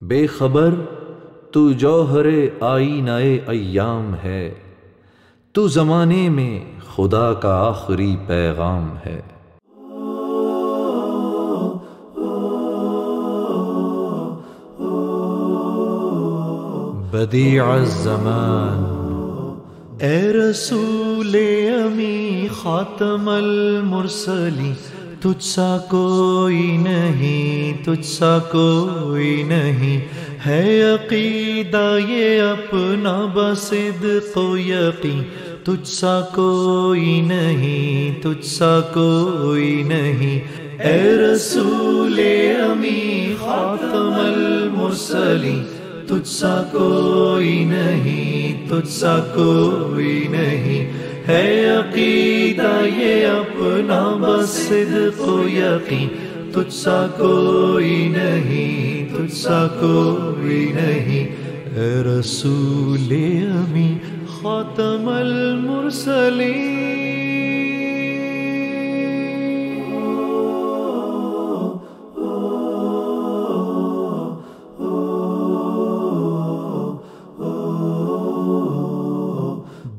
بے خبر تو جوہر آئینہ ایام ہے، تو زمانے میں خدا کا آخری پیغام ہے۔ بدیع الزمان، اے رسول امی خاتم المرسلین، تجھ سا کوئی نہیں، تجھ سا کوئی نہیں، ہے عقیدہ یہ اپنا بصدق و یقین، تجھ سا کوئی نہیں، تجھ سا کوئی نہیں، اے رسول امی خاتم المرسلین، تجھ سا کوئی نہیں، تجھ سا کوئی نہیں، ہے عقیدہ یہ اپنا بصدق و یقین، تجھ سا کوئی نہیں، تجھ سا کوئی نہیں، اے رسول امی خاتم المرسلین۔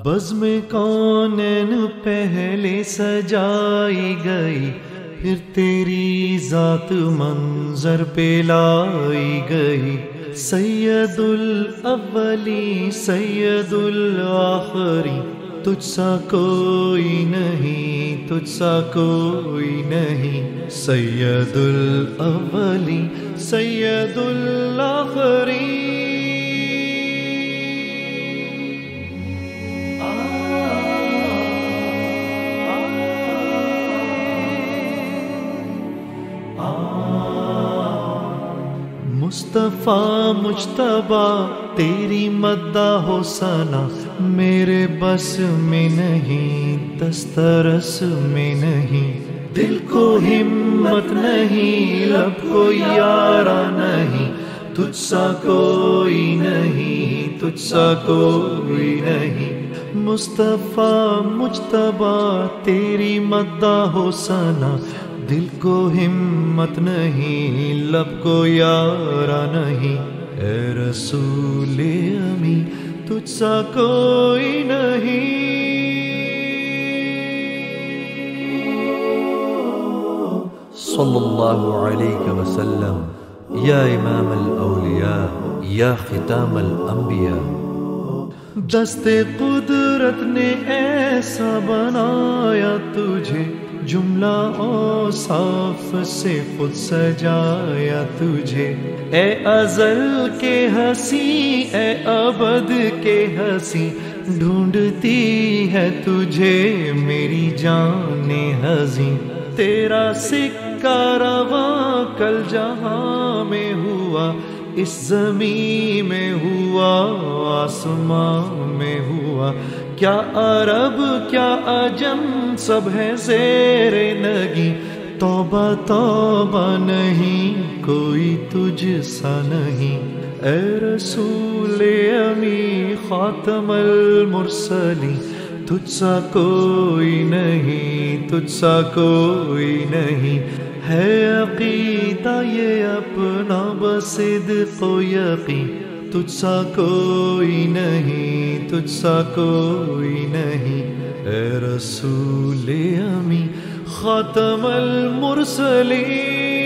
بزم کونین پہلے سجائی گئی، پھر تیری ذات منظر پہ لائی گئی، سید الاولی سید الآخری، تجھ سا کوئی نہیں، تجھ سا کوئی نہیں، سید الاولی سید الآخری۔ مصطفیٰ مجتبیٰ تیری مدح و ثنا میرے بس میں نہیں، دسترس میں نہیں، دل کو ہمت نہیں، لب کو یارہ نہیں، تجھ سا کوئی نہیں، تجھ سا کوئی نہیں، مصطفیٰ مجتبیٰ تیری مدح و ثنا دل کو ہمت نہیں، لب کو یارہ نہیں، اے رسول امی تجھ سا کوئی نہیں۔ صلی اللہ علیہ وسلم، یا امام الاولیاء، یا ختام الانبیاء۔ دست قدرت نے ایسا بنایا تجھے، جملہ اوصاف سے خود سجایا تجھے، اے ازل کے ہنسی، اے ابد کے ہنسی، ڈھونڈتی ہے تجھے میری جان ہزیں، تیرا سکہ رواں کل جہاں میں ہوا، اس زمین میں ہوا، آسمان میں ہوا، کیا عرب کیا عجم سب ہے زیر نگی، توبہ توبہ نہیں کوئی تجھ سا نہیں، اے رسول امی خاتم المرسلین، تجھ سا کوئی نہیں، تجھ سا کوئی نہیں، ہے عقیدہ یہ اپنا بصدق و یقین، تجھ سا کوئی نہیں، تجھ سا کوئی نہیں، اے رسول امی خاتم المرسلین۔